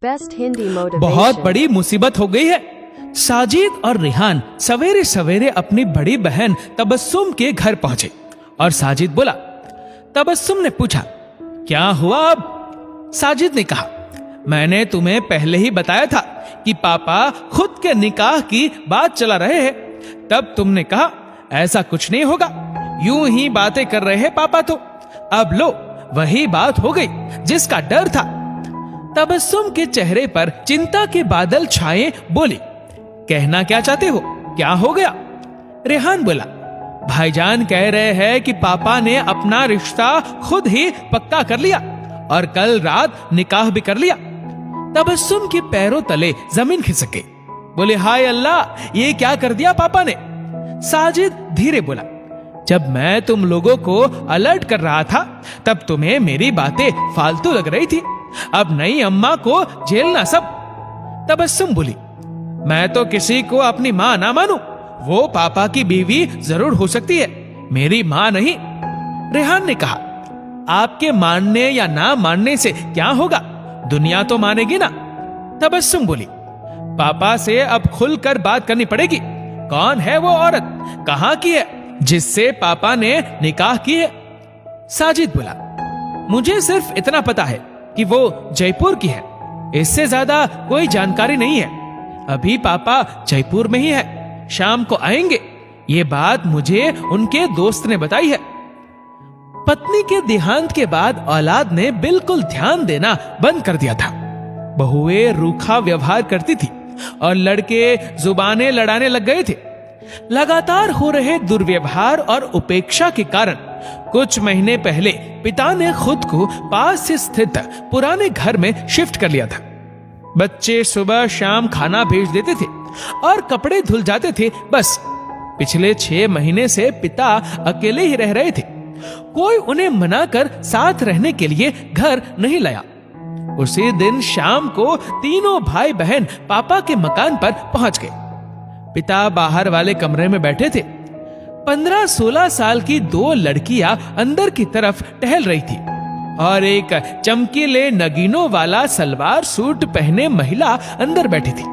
Best Hindi motivation. बहुत बड़ी मुसीबत हो गई है। साजिद और रेहान सवेरे सवेरे अपनी बड़ी बहन तबस्सुम के घर पहुंचे और साजिद बोला। तबस्सुम ने पूछा, क्या हुआ अब? साजिद ने कहा, मैंने तुम्हें पहले ही बताया था कि पापा खुद के निकाह की बात चला रहे हैं। तब तुमने कहा ऐसा कुछ नहीं होगा, यूं ही बातें कर रहे हैं पापा तो। अब लो, वही बात हो गई जिसका डर था। तबस्सुम के चेहरे पर चिंता के बादल छाए, बोली, कहना क्या चाहते हो, क्या हो गया? रेहान बोला, भाईजान कह रहे हैं कि पापा ने अपना रिश्ता खुद ही पक्का कर लिया और कल रात निकाह भी कर लिया। तबस्सुम के पैरों तले जमीन खिसक गई। बोले, हाय अल्लाह, ये क्या कर दिया पापा ने? साजिद धीरे बोला, जब मैं तुम लोगों को अलर्ट कर रहा था तब तुम्हें मेरी बातें फालतू लग रही थी। अब नई अम्मा को झेलना सब। तबस्सुम बोली, मैं तो किसी को अपनी मां ना मानूं, वो पापा की बीवी जरूर हो सकती है, मेरी मां नहीं। रेहान ने कहा, आपके मानने या ना मानने से क्या होगा, दुनिया तो मानेगी ना। तबस्सुम बोली, पापा से अब खुलकर बात करनी पड़ेगी। कौन है वो औरत, कहां की है जिससे पापा ने निकाह की है? साजिद बोला, मुझे सिर्फ इतना पता है कि वो जयपुर की है, इससे ज्यादा कोई जानकारी नहीं है। अभी पापा जयपुर में ही है, शाम को आएंगे, ये बात मुझे उनके दोस्त ने बताई है। पत्नी के देहांत के बाद औलाद ने बिल्कुल ध्यान देना बंद कर दिया था। बहुएं रूखा व्यवहार करती थी और लड़के जुबानें लड़ाने लग गए थे। लगातार हो रहे दुर्व्यवहार और उपेक्षा के कारण कुछ महीने पहले पिता ने खुद को पास से स्थित पुराने घर में शिफ्ट कर लिया था। बच्चे सुबह शाम खाना भेज देते थे और कपड़े धुल जाते थे। बस पिछले 6 महीने से पिता अकेले ही रह रहे थे। कोई उन्हें मनाकर साथ रहने के लिए घर नहीं लाया। उसी दिन शाम को तीनों भाई बहन पापा के मकान पर पहुंच गए। पिता बाहर वाले कमरे में बैठे थे। 15-16 साल की 2 लड़कियां अंदर की तरफ टहल रही थी और एक चमकीले नगीनों वाला सलवार सूट पहने महिला अंदर बैठी थी।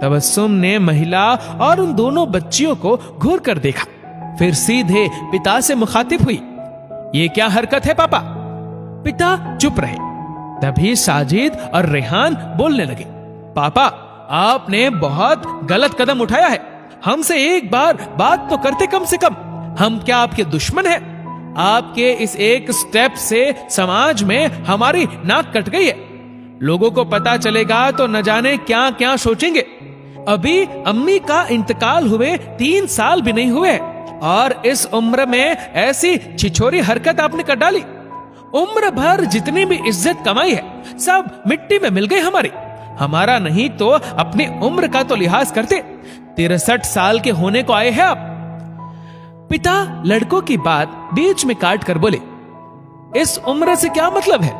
तबस्सुम ने महिला और उन दोनों बच्चियों को घूर कर देखा, फिर सीधे पिता से मुखातिब हुई, ये क्या हरकत है पापा? पिता चुप रहे। तभी साजिद और रेहान बोलने लगे, पापा आपने बहुत गलत कदम उठाया है, हमसे एक बार बात तो करते कम से कम। हम क्या आपके दुश्मन हैं? आपके इस एक स्टेप से समाज में हमारी नाक कट गई है। लोगों को पता चलेगा तो न जाने क्या क्या सोचेंगे। अभी अम्मी का इंतकाल हुए 3 साल भी नहीं हुए और इस उम्र में ऐसी छिछोरी हरकत आपने कर डाली। उम्र भर जितनी भी इज्जत कमाई है सब मिट्टी में मिल गई हमारी। हमारा नहीं तो अपनी उम्र का तो लिहाज करते। 63 साल के होने को आए हैं आप। पिता लड़कों की बात बीच में काट कर बोले, इस उम्र से क्या मतलब है?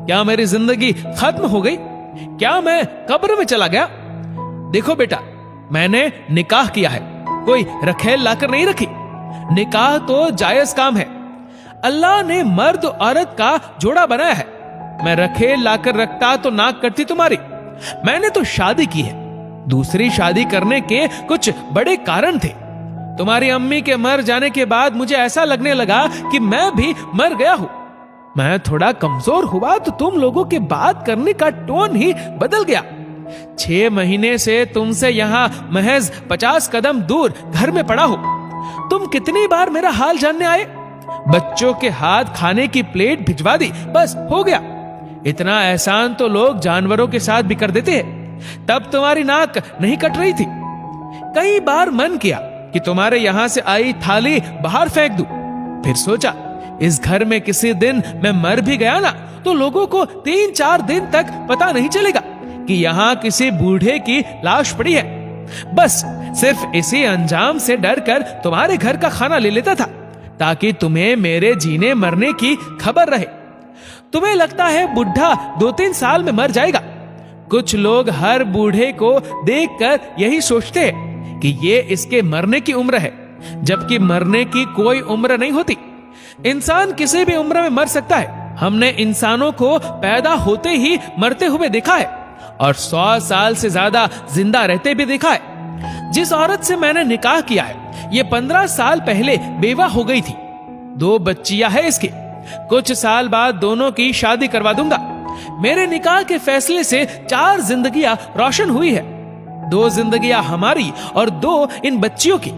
क्या मेरी जिंदगी खत्म हो गई? क्या मैं कब्र में चला गया? देखो बेटा, मैंने निकाह किया है, कोई रखेल लाकर नहीं रखी। निकाह तो जायज काम है। अल्लाह ने मर्द औरत का जोड़ा बनाया है। मैं रखेल लाकर रखता तो नाक कटती तुम्हारी। मैंने तो शादी की है। दूसरी शादी करने के कुछ बड़े कारण थे। तुम्हारी अम्मी के मर जाने के बाद मुझे ऐसा लगने लगा कि मैं भी मर गया हूं। मैं थोड़ा कमजोर हुआ तो तुम लोगों के बात करने का टोन ही बदल गया। 6 महीने से तुमसे यहां महज 50 कदम दूर घर में पड़ा हो। तुम कितनी बार मेरा हाल जानने आए? बच्चों के हाथ खाने की प्लेट भिजवा दी, बस हो गया। इतना एहसान तो लोग जानवरों के साथ भी कर देते हैं। तब तुम्हारी नाक नहीं कट रही थी। कई बार मन किया कि तुम्हारे यहां से आई थाली बाहर फेंक दूं। फिर सोचा इस घर में किसी दिन मैं मर भी गया ना तो लोगों को 3-4 दिन तक पता नहीं चलेगा कि यहाँ किसी बूढ़े की लाश पड़ी है। बस सिर्फ इसी अंजाम से डर कर तुम्हारे घर का खाना ले लेता था ताकि तुम्हें मेरे जीने मरने की खबर रहे। तुम्हें लगता है बुढ़ा 2-3 साल में मर जाएगा। कुछ लोग हर बूढ़े को देखकर यही सोचते हैं कि ये इसके मरने की उम्र है, जबकि मरने की कोई उम्र नहीं होती। इंसान किसी भी उम्र में मर सकता है। हमने इंसानों को पैदा होते ही मरते हुए देखा है और 100 साल से ज्यादा जिंदा रहते भी देखा है। जिस औरत से मैंने निकाह किया है ये 15 साल पहले बेवा हो गई थी। 2 बच्चियां हैं इसकी। कुछ साल बाद दोनों की शादी करवा दूंगा। मेरे निकाह के फैसले से 4 जिंदगियां रोशन हुई है। 2 जिंदगियां हमारी और 2 इन बच्चियों की।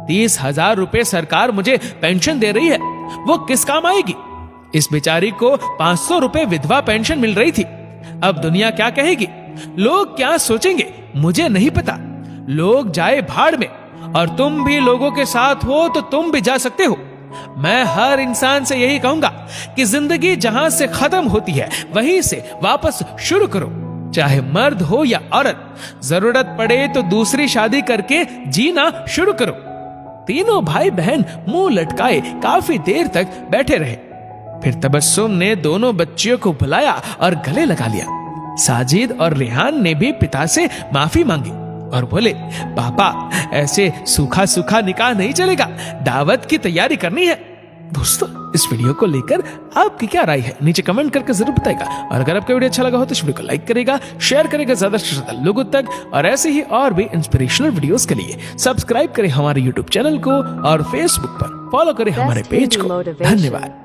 30,000 रुपए सरकार मुझे पेंशन दे रही है, वो किस काम आएगी? इस बेचारी को 500 रुपए विधवा पेंशन मिल रही थी। अब दुनिया क्या कहेगी, लोग क्या सोचेंगे मुझे नहीं पता। लोग जाए भाड़ में, और तुम भी लोगों के साथ हो तो तुम भी जा सकते हो। मैं हर इंसान से यही कहूंगा कि जिंदगी जहां से खत्म होती है वहीं से वापस शुरू करो, चाहे मर्द हो या औरत। जरूरत पड़े तो दूसरी शादी करके जीना शुरू करो। तीनों भाई बहन मुंह लटकाए काफी देर तक बैठे रहे। फिर तबस्सुम ने दोनों बच्चियों को बुलाया और गले लगा लिया। साजिद और रेहान ने भी पिता से माफी मांगी और बोले, पापा ऐसे सूखा सूखा निकाह नहीं चलेगा, दावत की तैयारी करनी है। दोस्तों इस वीडियो को लेकर आपकी क्या राय है नीचे कमेंट करके जरूर बताएगा। और अगर आपका वीडियो अच्छा लगा हो तो इस वीडियो को लाइक करेगा, शेयर करेगा ज्यादा से ज्यादा लोगों तक। और ऐसे ही और भी इंस्पिरेशनल वीडियोस के लिए सब्सक्राइब करें हमारे यूट्यूब चैनल को और फेसबुक पर फॉलो करें हमारे पेज को। धन्यवाद।